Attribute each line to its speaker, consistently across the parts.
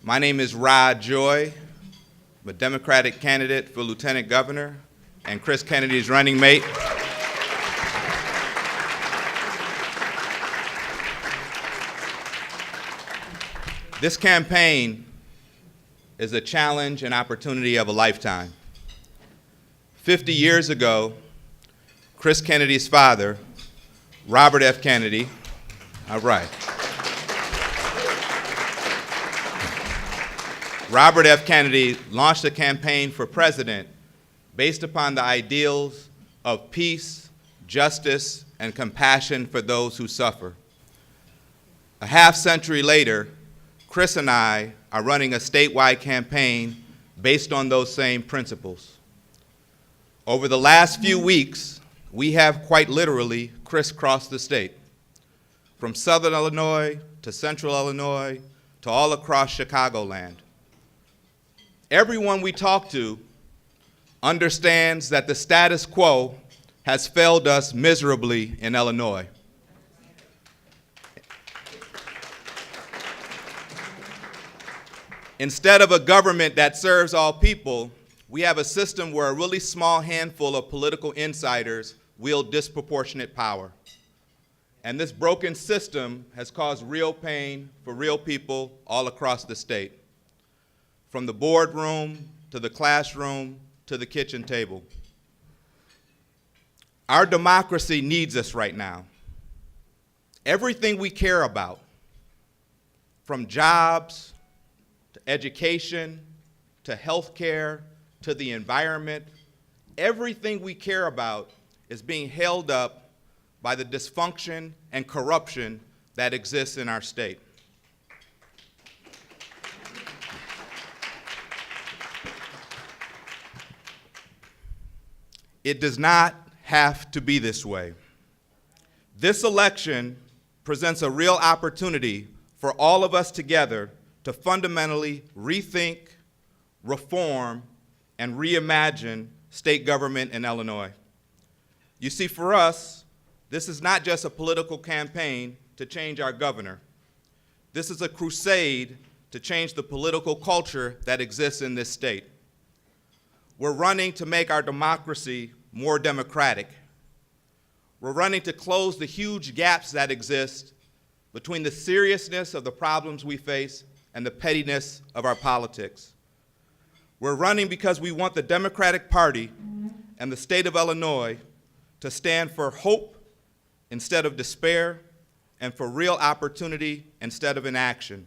Speaker 1: My name is Rod Joy. I'm a Democratic candidate for Lieutenant Governor and Chris Kennedy's running mate. This campaign is a challenge and opportunity of a lifetime. 50 years ago, Chris Kennedy's father, Robert F. Kennedy, Robert F. Kennedy launched a campaign for president based upon the ideals of peace, justice, and compassion for those who suffer. A half-century later, Chris and I are running a statewide campaign based on those same principles. Over the last few weeks, we have quite literally crisscrossed the state, from Southern Illinois to Central Illinois to all across Chicagoland. Everyone we talk to understands that the status quo has failed us miserably in Illinois. Instead of a government that serves all people, we have a system where a really small handful of political insiders wield disproportionate power. And this broken system has caused real pain for real people all across the state, from the boardroom to the classroom to the kitchen table. Our democracy needs us right now. Everything we care about, from jobs to education to health care to the environment, everything we care about is being held up by the dysfunction and corruption that exists in our state. It does not have to be this way. This election presents a real opportunity for all of us together to fundamentally rethink, reform, and reimagine state government in Illinois. You see, for us, this is not just a political campaign to change our governor. This is a crusade to change the political culture that exists in this state. We're running to make our democracy more democratic. We're running to close the huge gaps that exist between the seriousness of the problems we face and the pettiness of our politics. We're running because we want the Democratic Party and the state of Illinois to stand for hope instead of despair and for real opportunity instead of inaction.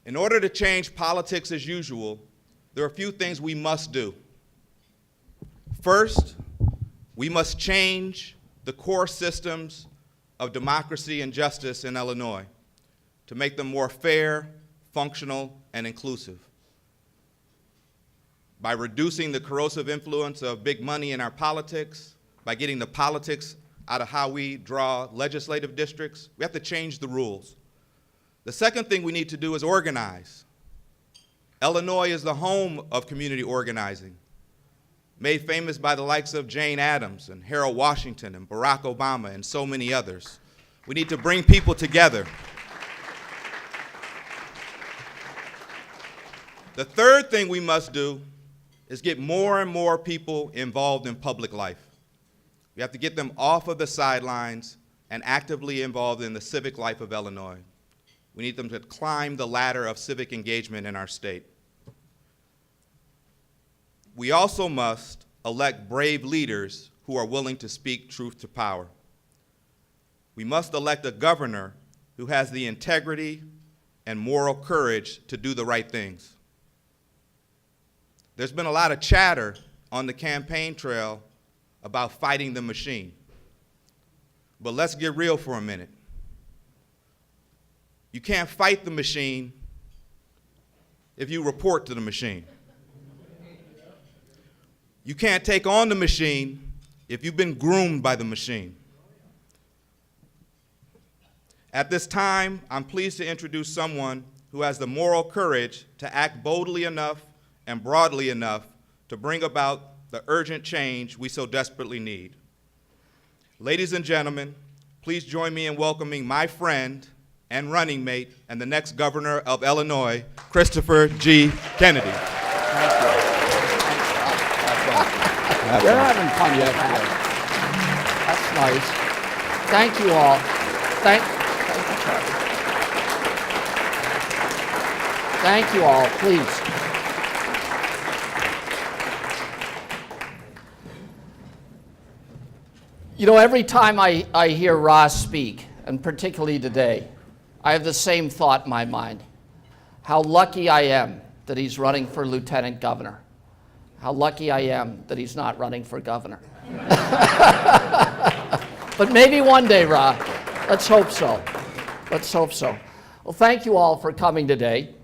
Speaker 1: In order to change politics as usual, there are a few things we must do. First, we must change the core systems of democracy and justice in Illinois to make them more fair, functional, and inclusive. By reducing the corrosive influence of big money in our politics, by getting the politics out of how we draw legislative districts, we have to change the rules. The second thing we need to do is organize. Illinois is the home of community organizing, made famous by the likes of Jane Addams and Harold Washington and Barack Obama and so many others. We need to bring people together. The third thing we must do is get more and more people involved in public life. We have to get them off of the sidelines and actively involved in the civic life of Illinois. We need them to climb the ladder of civic engagement in our state. We also must elect brave leaders who are willing to speak truth to power. We must elect a governor who has the integrity and moral courage to do the right things. There's been a lot of chatter on the campaign trail about fighting the machine. But let's get real for a minute. You can't fight the machine if you report to the machine. You can't take on the machine if you've been groomed by the machine. At this time, I'm pleased to introduce someone who has the moral courage to act boldly enough and broadly enough to bring about the urgent change we so desperately need. Ladies and gentlemen, please join me in welcoming my friend and running mate, and the next governor of Illinois, Christopher G. Kennedy.
Speaker 2: Thank you. You're having fun yet. That's nice. Thank you all. Thank you, Charlie. Thank you all, please. You know, every time I hear Ross speak, and particularly today, I have the same thought in my mind. How lucky I am that he's running for lieutenant governor. How lucky I am that he's not running for governor. But maybe one day, Ra. Let's hope so. Let's hope so. Well, thank you all for coming today.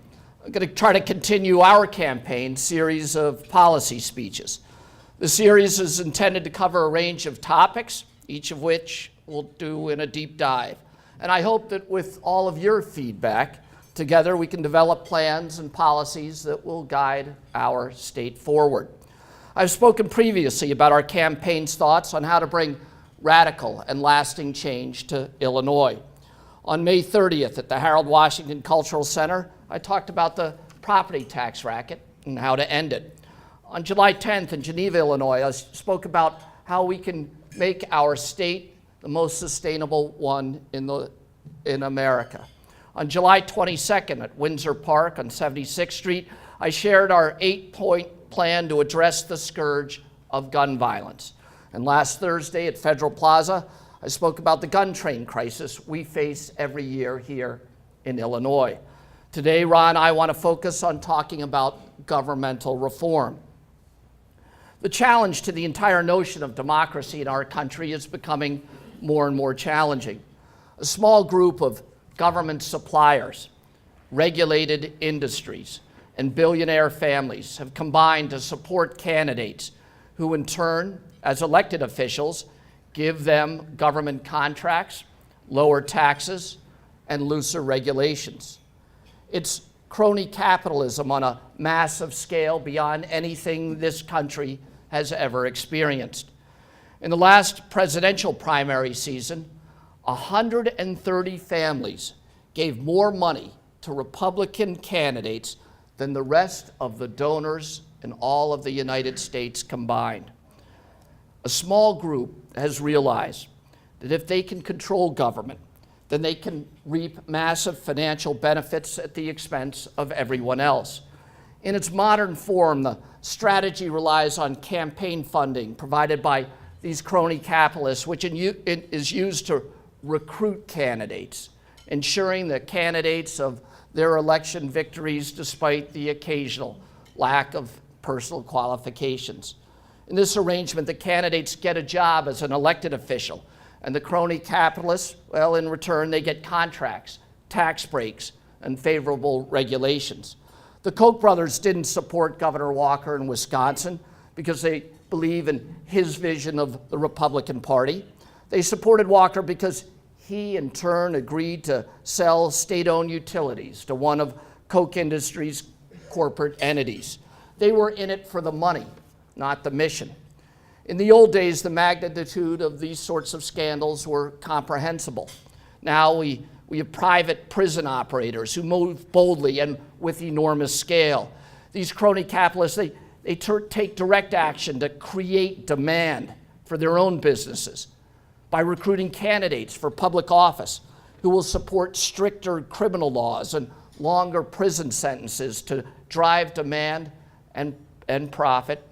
Speaker 2: I'm going to try to continue our campaign series of policy speeches. The series is intended to cover a range of topics, each of which we'll do in a deep dive. And I hope that with all of your feedback, together we can develop plans and policies that will guide our state forward. I've spoken previously about our campaign's thoughts on how to bring radical and lasting change to Illinois. On May 30th at the Harold Washington Cultural Center, I talked about the property tax racket and how to end it. On July 10th in Geneva, Illinois, I spoke about how we can make our state the most sustainable one in America. On July 22nd at Windsor Park on 76th Street, I shared our 8-point plan to address the scourge of gun violence. And last Thursday at Federal Plaza, I spoke about the gun train crisis we face every year here in Illinois. Today, Ron and I want to focus on talking about governmental reform. The challenge to the entire notion of democracy in our country is becoming more and more challenging. A small group of government suppliers, regulated industries, and billionaire families have combined to support candidates who in turn, as elected officials, give them government contracts, lower taxes, and looser regulations. It's crony capitalism on a massive scale beyond anything this country has ever experienced. In the last presidential primary season, 130 families gave more money to Republican candidates than the rest of the donors in all of the United States combined. A small group has realized that if they can control government, then they can reap massive financial benefits at the expense of everyone else. In its modern form, the strategy relies on campaign funding provided by these crony capitalists, which is used to recruit candidates, ensuring the candidates of their election victories despite the occasional lack of personal qualifications. In this arrangement, the candidates get a job as an elected official, and the crony capitalists, well, in return, they get contracts, tax breaks, and favorable regulations. The Koch brothers didn't support Governor Walker in Wisconsin because they believe in his vision of the Republican Party. They supported Walker because he, in turn, agreed to sell state-owned utilities to one of Koch Industries' corporate entities. They were in it for the money, not the mission. In the old days, the magnitude of these sorts of scandals were comprehensible. Now we have private prison operators who move boldly and with enormous scale. These crony capitalists, they take direct action to create demand for their own businesses by recruiting candidates for public office who will support stricter criminal laws and longer prison sentences to drive demand and profit.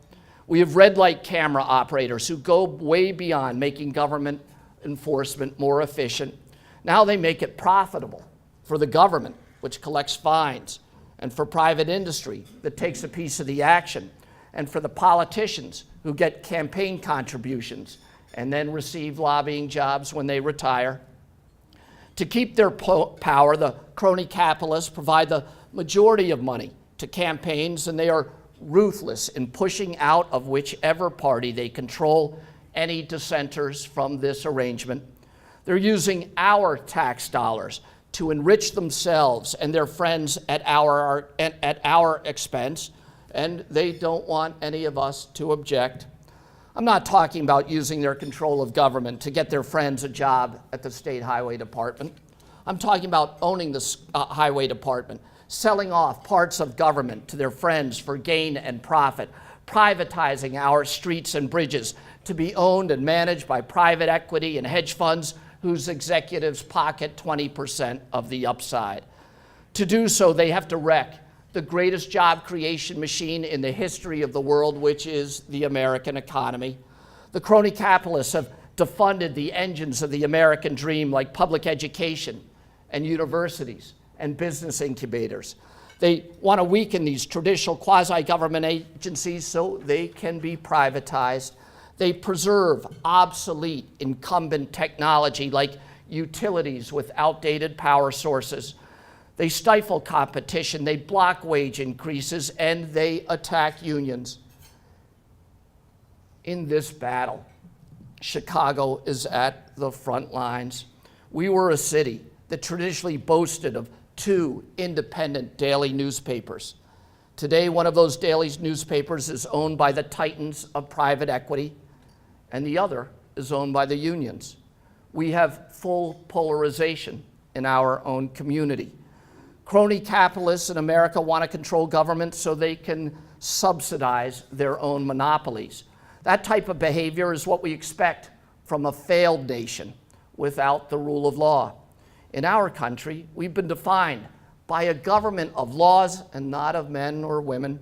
Speaker 2: We have red light camera operators who go way beyond making government enforcement more efficient. Now they make it profitable for the government, which collects fines, and for private industry that takes a piece of the action, and for the politicians who get campaign contributions and then receive lobbying jobs when they retire. To keep their power, the crony capitalists provide the majority of money to campaigns, and they are ruthless in pushing out of whichever party they control any dissenters from this arrangement. They're using our tax dollars to enrich themselves and their friends at our expense, and they don't want any of us to object. I'm not talking about using their control of government to get their friends a job at the State Highway Department. I'm talking about owning the highway department, selling off parts of government to their friends for gain and profit, privatizing our streets and bridges to be owned and managed by private equity and hedge funds whose executives pocket 20% of the upside. To do so, they have to wreck the greatest job creation machine in the history of the world, which is the American economy. The crony capitalists have defunded the engines of the American dream, like public education and universities and business incubators. They want to weaken these traditional quasi-government agencies so they can be privatized. They preserve obsolete incumbent technology like utilities with outdated power sources. They stifle competition, they block wage increases, and they attack unions. In this battle, Chicago is at the front lines. We were a city that traditionally boasted of 2 independent daily newspapers. Today, one of those daily newspapers is owned by the titans of private equity, and the other is owned by the unions. We have full polarization in our own community. Crony capitalists in America want to control government so they can subsidize their own monopolies. That type of behavior is what we expect from a failed nation without the rule of law. In our country, we've been defined by a government of laws and not of men or women.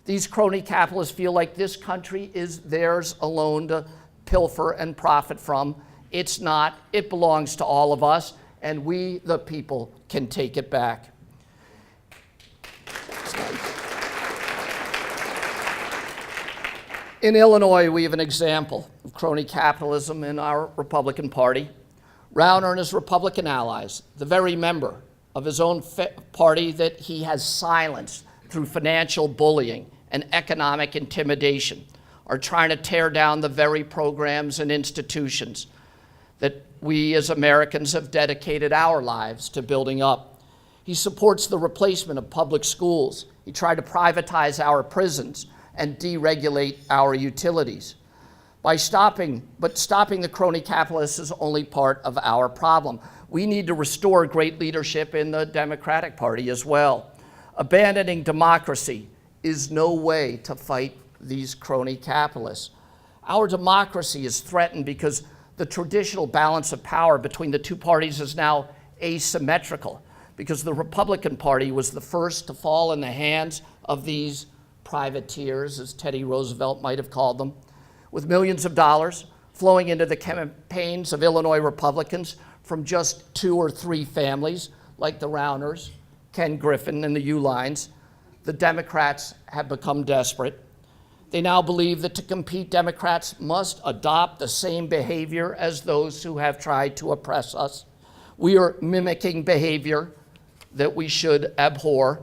Speaker 2: These crony capitalists feel like this country is theirs alone to pilfer and profit from. It's not. It belongs to all of us, and we, the people, can take it back. In Illinois, we have an example of crony capitalism in our Republican Party. Rauner and his Republican allies, the very member of his own party that he has silenced through financial bullying and economic intimidation, are trying to tear down the very programs and institutions that we as Americans have dedicated our lives to building up. He supports the replacement of public schools. He tried to privatize our prisons and deregulate our utilities. Stopping the crony capitalists is only part of our problem. We need to restore great leadership in the Democratic Party as well. Abandoning democracy is no way to fight these crony capitalists. Our democracy is threatened because the traditional balance of power between the two parties is now asymmetrical, because the Republican Party was the first to fall in the hands of these privateers, as Teddy Roosevelt might have called them, with millions of dollars flowing into the campaigns of Illinois Republicans from just 2 or 3 families, like the Rauners, Ken Griffin, and the Uihleins. The Democrats have become desperate. They now believe that to compete, Democrats must adopt the same behavior as those who have tried to oppress us. We are mimicking behavior that we should abhor.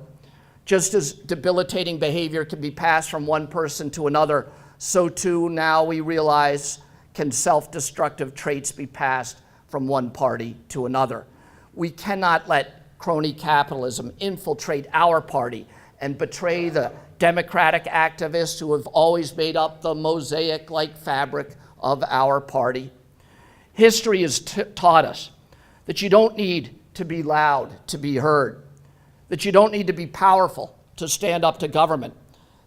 Speaker 2: Just as debilitating behavior can be passed from one person to another, so too now we realize can self-destructive traits be passed from one party to another. We cannot let crony capitalism infiltrate our party and betray the democratic activists who have always made up the mosaic-like fabric of our party. History has taught us that you don't need to be loud to be heard, that you don't need to be powerful to stand up to government,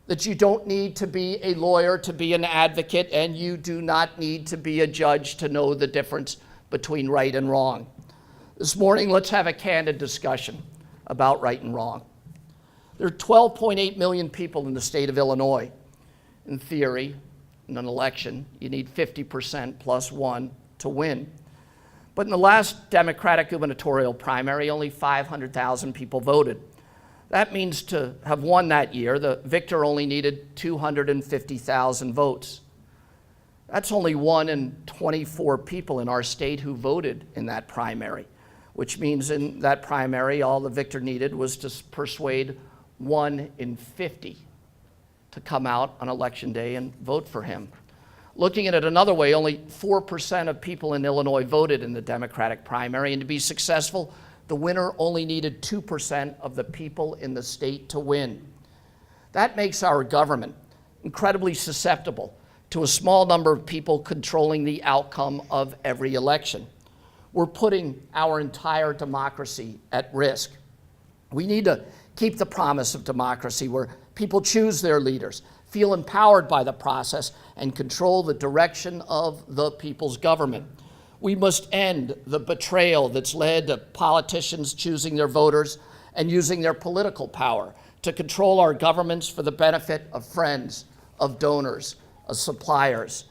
Speaker 2: that you don't need to be a lawyer to be an advocate, and you do not need to be a judge to know the difference between right and wrong. This morning, let's have a candid discussion about right and wrong. There are 12.8 million people in the state of Illinois. In theory, in an election, you need 50% plus 1 to win. But in the last Democratic gubernatorial primary, only 500,000 people voted. That means to have won that year, the victor only needed 250,000 votes. That's only 1 in 24 people in our state who voted in that primary, which means in that primary, all the victor needed was to persuade 1 in 50 to come out on election day and vote for him. Looking at it another way, only 4% of people in Illinois voted in the Democratic primary, and to be successful, the winner only needed 2% of the people in the state to win. That makes our government incredibly susceptible to a small number of people controlling the outcome of every election. we're putting our entire democracy at risk. We need to keep the promise of democracy where people choose their leaders, feel empowered by the process, and control the direction of the people's government. We must end the betrayal that's led to politicians choosing their voters and using their political power to control our governments for the benefit of friends, of donors, of suppliers,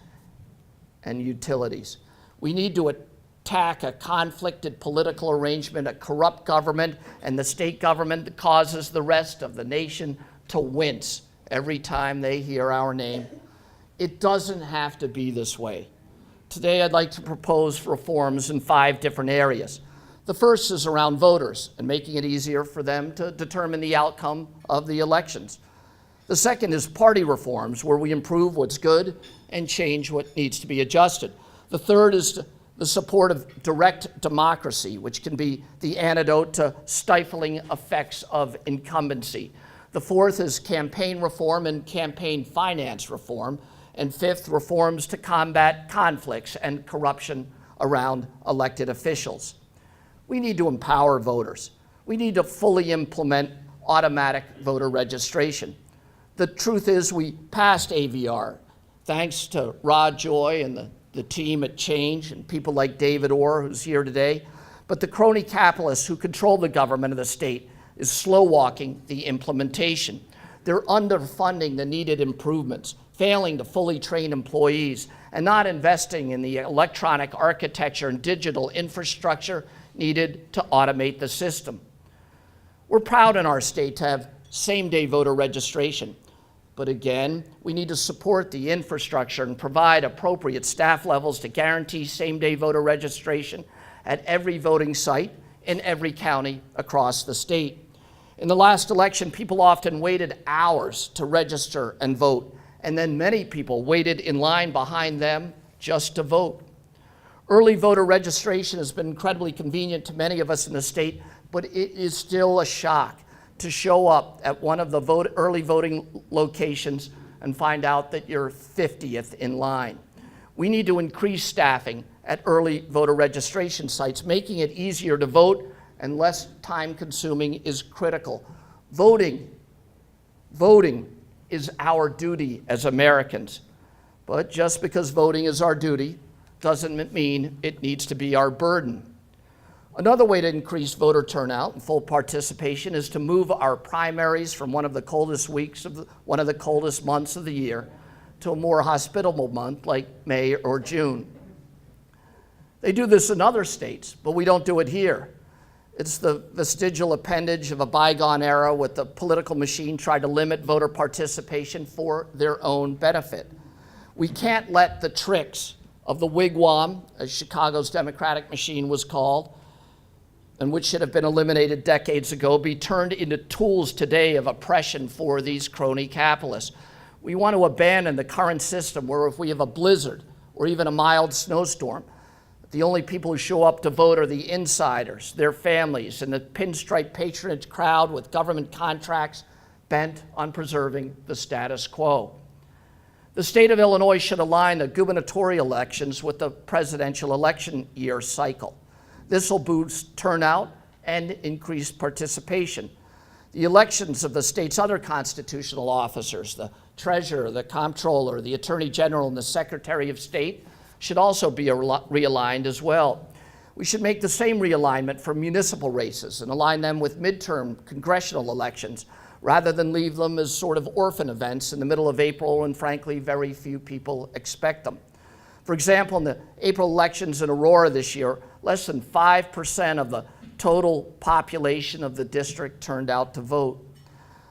Speaker 2: and utilities. We need to attack a conflicted political arrangement, a corrupt government, and the state government that causes the rest of the nation to wince every time they hear our name. It doesn't have to be this way. Today, I'd like to propose reforms in 5 different areas. The first is around voters and making it easier for them to determine the outcome of the elections. The second is party reforms, where we improve what's good and change what needs to be adjusted. The third is the support of direct democracy, which can be the antidote to stifling effects of incumbency. The fourth is campaign reform and campaign finance reform. And fifth, reforms to combat conflicts and corruption around elected officials. We need to empower voters. We need to fully implement automatic voter registration. The truth is we passed AVR, thanks to Rod Joy and the team at Change and people like David Orr, who's here today. But the crony capitalists who control the government of the state is slow-walking the implementation. They're underfunding the needed improvements, failing to fully train employees, and not investing in the electronic architecture and digital infrastructure needed to automate the system. We're proud in our state to have same-day voter registration, but again, we need to support the infrastructure and provide appropriate staff levels to guarantee same-day voter registration at every voting site in every county across the state. In the last election, people often waited hours to register and vote, and then many people waited in line behind them just to vote. Early voter registration has been incredibly convenient to many of us in the state, but it is still a shock to show up at one of the early voting locations and find out that you're 50th in line. We need to increase staffing at early voter registration sites. Making it easier to vote and less time-consuming is critical. Voting is our duty as Americans. But just because voting is our duty doesn't mean it needs to be our burden. Another way to increase voter turnout and full participation is to move our primaries from one of the coldest one of the coldest months of the year to a more hospitable month like May or June. They do this in other states, but we don't do it here. It's the vestigial appendage of a bygone era with the political machine trying to limit voter participation for their own benefit. We can't let the tricks of the wigwam, as Chicago's Democratic machine was called, and which should have been eliminated decades ago, be turned into tools today of oppression for these crony capitalists. We want to abandon the current system where if we have a blizzard or even a mild snowstorm, the only people who show up to vote are the insiders, their families, and the pinstripe patronage crowd with government contracts bent on preserving the status quo. The state of Illinois should align the gubernatorial elections with the presidential election year cycle. This will boost turnout and increase participation. The elections of the state's other constitutional officers, the treasurer, the comptroller, the attorney general, and the secretary of state, should also be realigned as well. We should make the same realignment for municipal races and align them with midterm congressional elections rather than leave them as sort of orphan events in the middle of April when, frankly, very few people expect them. For example, in the April elections in Aurora this year, less than 5% of the total population of the district turned out to vote.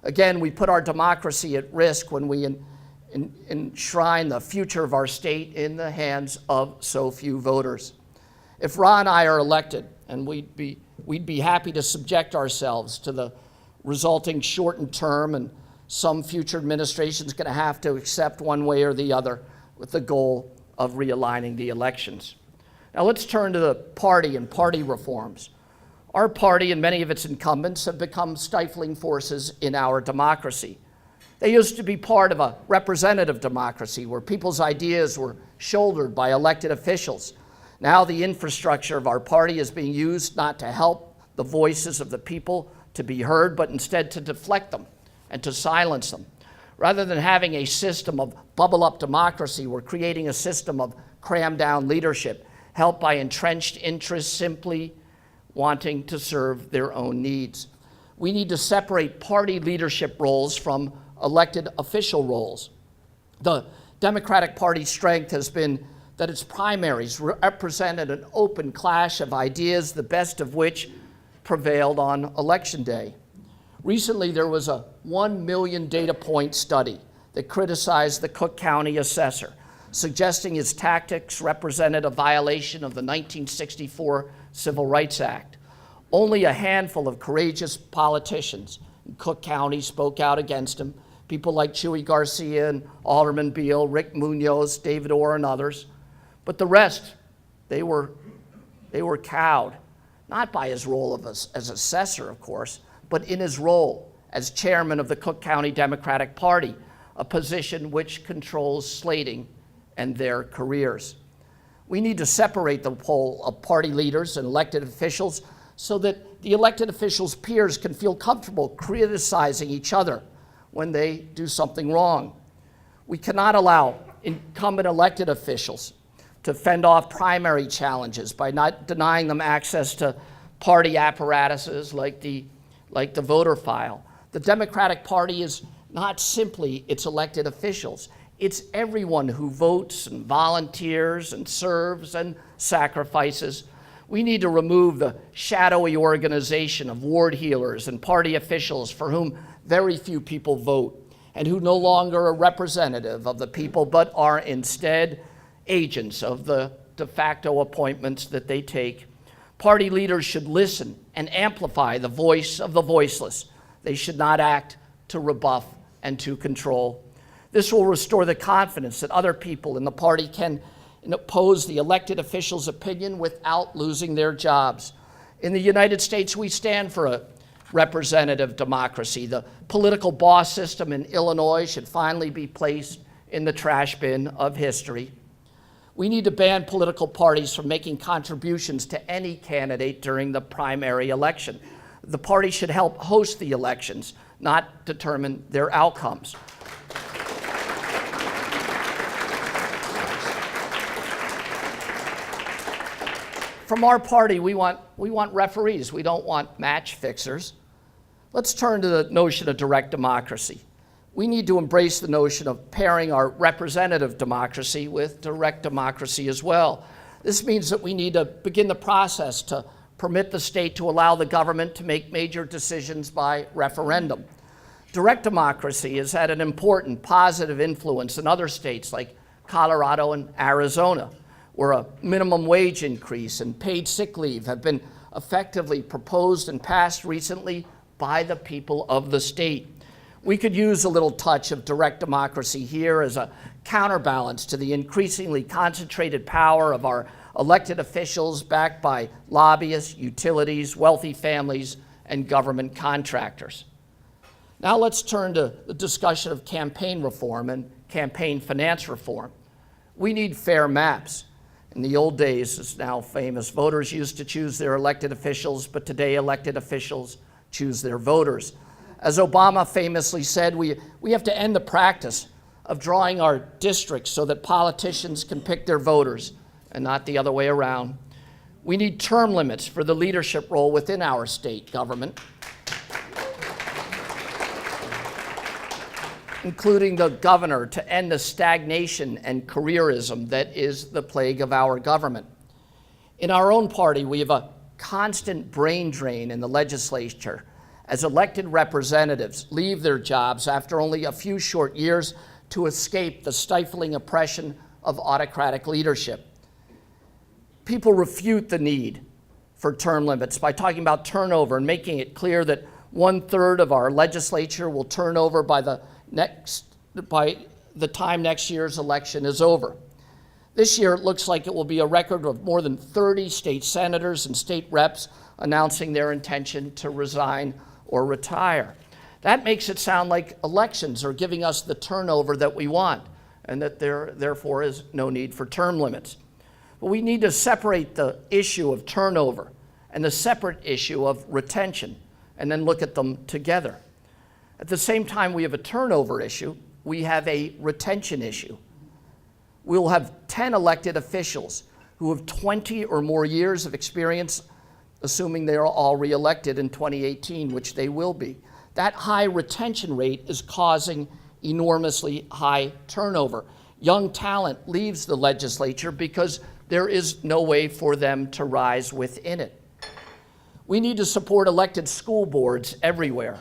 Speaker 2: Again, we put our democracy at risk when we enshrine the future of our state in the hands of so few voters. If Ra and I are elected, and we'd be happy to subject ourselves to the resulting shortened term, and some future administration is going to have to accept one way or the other with the goal of realigning the elections. Now let's turn to the party and party reforms. Our party and many of its incumbents have become stifling forces in our democracy. They used to be part of a representative democracy where people's ideas were shouldered by elected officials. Now the infrastructure of our party is being used not to help the voices of the people to be heard, but instead to deflect them and to silence them. Rather than having a system of bubble-up democracy, we're creating a system of cram-down leadership, helped by entrenched interests simply wanting to serve their own needs. We need to separate party leadership roles from elected official roles. The Democratic Party's strength has been that its primaries represented an open clash of ideas, the best of which prevailed on Election Day. Recently, there was a 1 million data point study that criticized the Cook County assessor, suggesting his tactics represented a violation of the 1964 Civil Rights Act. Only a handful of courageous politicians in Cook County spoke out against him, people like Chuy Garcia and Alderman Beal, Rick Munoz, David Orr, and others. But the rest, they were cowed, not by his role as assessor, of course, but in his role as chairman of the Cook County Democratic Party, a position which controls slating and their careers. We need to separate the role of party leaders and elected officials so that the elected officials' peers can feel comfortable criticizing each other when they do something wrong. We cannot allow incumbent elected officials to fend off primary challenges by not denying them access to party apparatuses like the voter file. The Democratic Party is not simply its elected officials. It's everyone who votes and volunteers and serves and sacrifices. We need to remove the shadowy organization of ward healers and party officials for whom very few people vote and who no longer are representative of the people but are instead agents of the de facto appointments that they take. Party leaders should listen and amplify the voice of the voiceless. They should not act to rebuff and to control. This will restore the confidence that other people in the party can oppose the elected officials' opinion without losing their jobs. In the United States, we stand for a representative democracy. The political boss system in Illinois should finally be placed in the trash bin of history. We need to ban political parties from making contributions to any candidate during the primary election. The party should help host the elections, not determine their outcomes. From our party, we want referees. We don't want match fixers. Let's turn to the notion of direct democracy. We need to embrace the notion of pairing our representative democracy with direct democracy as well. This means that we need to begin the process to permit the state to allow the government to make major decisions by referendum. Direct democracy has had an important positive influence in other states like Colorado and Arizona, where a minimum wage increase and paid sick leave have been effectively proposed and passed recently by the people of the state. We could use a little touch of direct democracy here as a counterbalance to the increasingly concentrated power of our elected officials backed by lobbyists, utilities, wealthy families, and government contractors. Now let's turn to the discussion of campaign reform and campaign finance reform. We need fair maps. In the old days, it's now famous, voters used to choose their elected officials, but today elected officials choose their voters. As Obama famously said, we have to end the practice of drawing our districts so that politicians can pick their voters and not the other way around. We need term limits for the leadership role within our state government, including the governor, to end the stagnation and careerism that is the plague of our government. In our own party, we have a constant brain drain in the legislature as elected representatives leave their jobs after only a few short years to escape the stifling oppression of autocratic leadership. People refute the need for term limits by talking about turnover and making it clear that 1/3 of our legislature will turn over by the time next year's election is over. This year, it looks like it will be a record of more than 30 state senators and state reps announcing their intention to resign or retire. That makes it sound like elections are giving us the turnover that we want and that there therefore is no need for term limits. But we need to separate the issue of turnover and the separate issue of retention, and then look at them together. At the same time we have a turnover issue, we have a retention issue. We'll have 10 elected officials who have 20 or more years of experience, assuming they are all re-elected in 2018, which they will be. That high retention rate is causing enormously high turnover. Young talent leaves the legislature because there is no way for them to rise within it. We need to support elected school boards everywhere.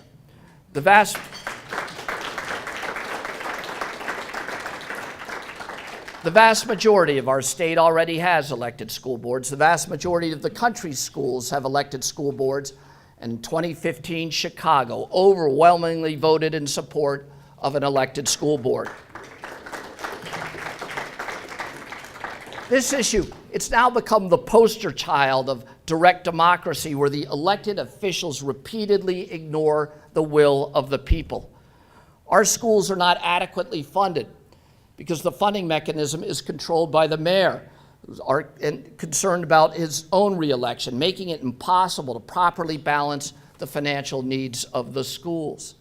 Speaker 2: The vast majority of our state already has elected school boards. The vast majority of the country's schools have elected school boards. And in 2015, Chicago overwhelmingly voted in support of an elected school board. This issue, it's now become the poster child of direct democracy, where the elected officials repeatedly ignore the will of the people. Our schools are not adequately funded because the funding mechanism is controlled by the mayor, who's concerned about his own reelection, making it impossible to properly balance the financial needs of the schools.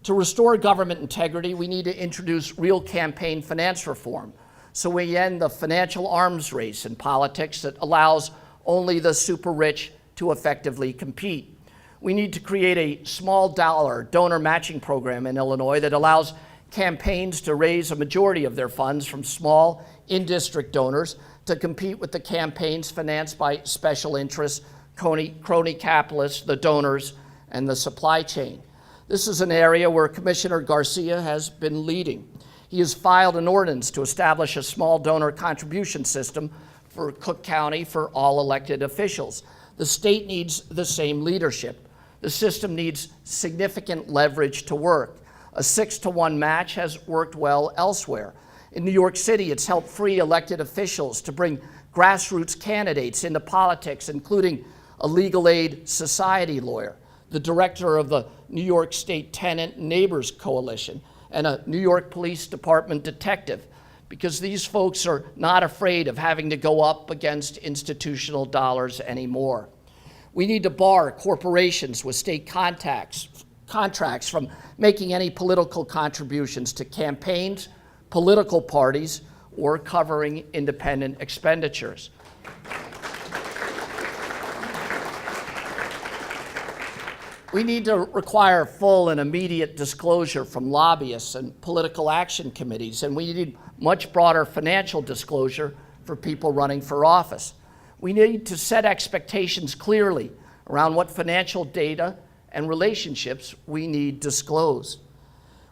Speaker 2: To restore government integrity, we need to introduce real campaign finance reform, so we end the financial arms race in politics that allows only the super rich to effectively compete. We need to create a small dollar donor matching program in Illinois that allows campaigns to raise a majority of their funds from small in-district donors to compete with the campaigns financed by special interests, crony capitalists, the donors, and the supply chain. This is an area where Commissioner Garcia has been leading. He has filed an ordinance to establish a small donor contribution system for Cook County for all elected officials. The state needs the same leadership. The system needs significant leverage to work. A 6-to-1 match has worked well elsewhere. In New York City, it's helped free elected officials to bring grassroots candidates into politics, including a legal aid society lawyer, the director of the New York State Tenant Neighbors Coalition, and a New York Police Department detective, because these folks are not afraid of having to go up against institutional dollars anymore. We need to bar corporations with state contracts from making any political contributions to campaigns, political parties, or covering independent expenditures. We need to require full and immediate disclosure from lobbyists and political action committees, and we need much broader financial disclosure for people running for office. We need to set expectations clearly around what financial data and relationships we need disclosed.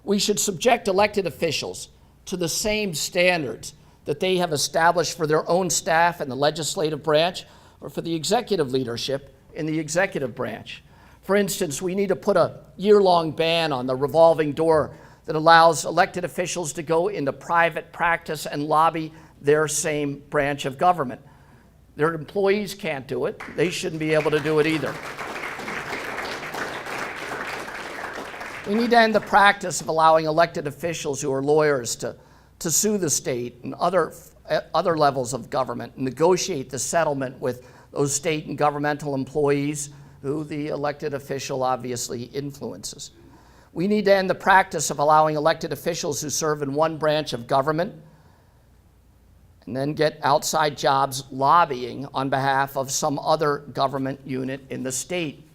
Speaker 2: We should subject elected officials to the same standards that they have established for their own staff in the legislative branch or for the executive leadership in the executive branch. For instance, we need to put a year-long ban on the revolving door that allows elected officials to go into private practice and lobby their same branch of government. Their employees can't do it. They shouldn't be able to do it either. We need to end the practice of allowing elected officials who are lawyers to sue the state and other levels of government and negotiate the settlement with those state and governmental employees who the elected official obviously influences. We need to end the practice of allowing elected officials who serve in one branch of government and then get outside jobs lobbying on behalf of some other government unit in the state.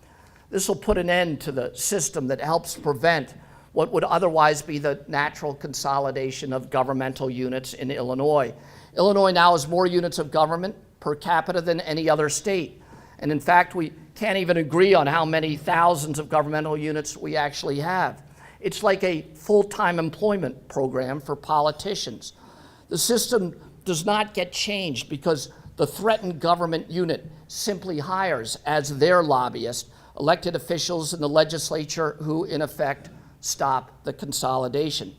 Speaker 2: This will put an end to the system that helps prevent what would otherwise be the natural consolidation of governmental units in Illinois. Illinois now has more units of government per capita than any other state. And in fact, we can't even agree on how many thousands of governmental units we actually have. It's like a full-time employment program for politicians. The system does not get changed because the threatened government unit simply hires as their lobbyist elected officials in the legislature who, in effect, stop the consolidation.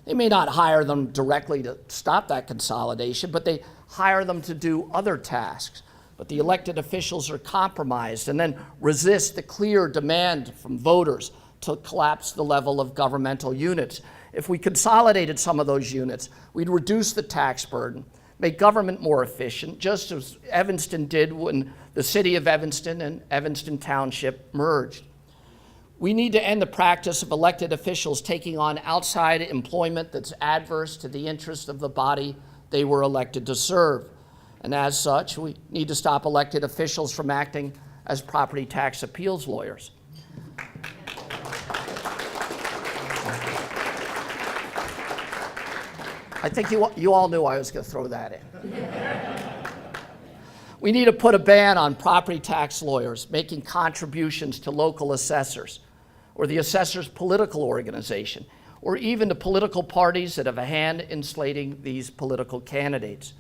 Speaker 2: They may not hire them directly to stop that consolidation, but they hire them to do other tasks. But the elected officials are compromised and then resist the clear demand from voters to collapse the level of governmental units. If we consolidated some of those units, we'd reduce the tax burden, make government more efficient, just as Evanston did when the city of Evanston and Evanston Township merged. We need to end the practice of elected officials taking on outside employment that's adverse to the interests of the body they were elected to serve. And as such, we need to stop elected officials from acting as property tax appeals lawyers. I think you all knew I was going to throw that in. We need to put a ban on property tax lawyers making contributions to local assessors or the assessor's political organization, or even to political parties that have a hand in slating these political candidates.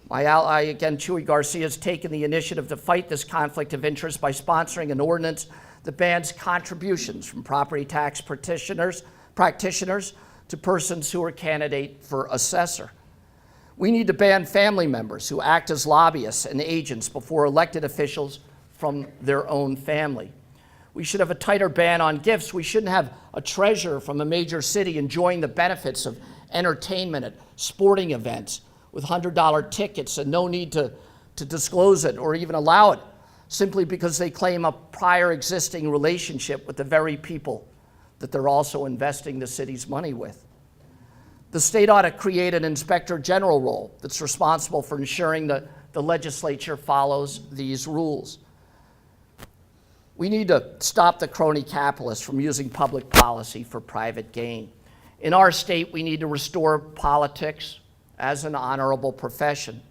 Speaker 2: My ally, again, Chuy Garcia, has taken the initiative to fight this conflict of interest by sponsoring an ordinance that bans contributions from property tax practitioners to persons who are candidate for assessor. We need to ban family members who act as lobbyists and agents before elected officials from their own family. We should have a tighter ban on gifts. We shouldn't have a treasurer from a major city enjoying the benefits of entertainment at sporting events with $100 tickets and no need to disclose it or even allow it simply because they claim a prior existing relationship with the very people that they're also investing the city's money with. The state ought to create an inspector general role that's responsible for ensuring that the legislature follows these rules. We need to stop the crony capitalists from using public policy for private gain. In our state, we need to restore politics as an honorable profession.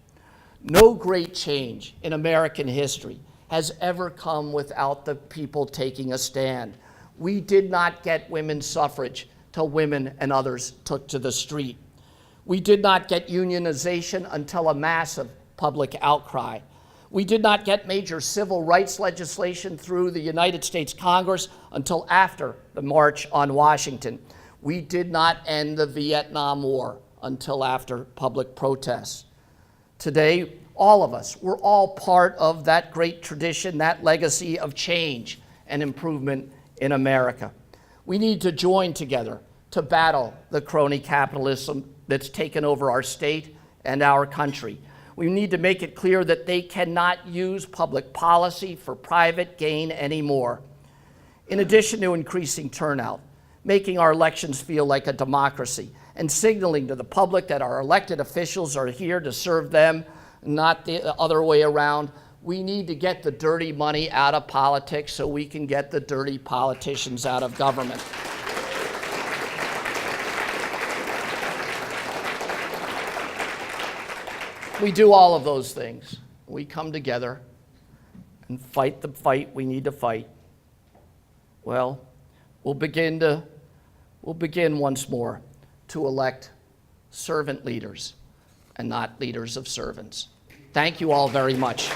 Speaker 2: No great change in American history has ever come without the people taking a stand. We did not get women's suffrage till women and others took to the street. We did not get unionization until a massive public outcry. We did not get major civil rights legislation through the United States Congress until after the March on Washington. We did not end the Vietnam War until after public protests. Today, all of us, we're all part of that great tradition, that legacy of change and improvement in America. We need to join together to battle the crony capitalism that's taken over our state and our country. We need to make it clear that they cannot use public policy for private gain anymore. In addition to increasing turnout, making our elections feel like a democracy, and signaling to the public that our elected officials are here to serve them, not the other way around, we need to get the dirty money out of politics so we can get the dirty politicians out of government. We do all of those things. We come together and fight the fight we need to fight. Well, we'll begin once more to elect servant leaders and not leaders of servants. Thank you all very much.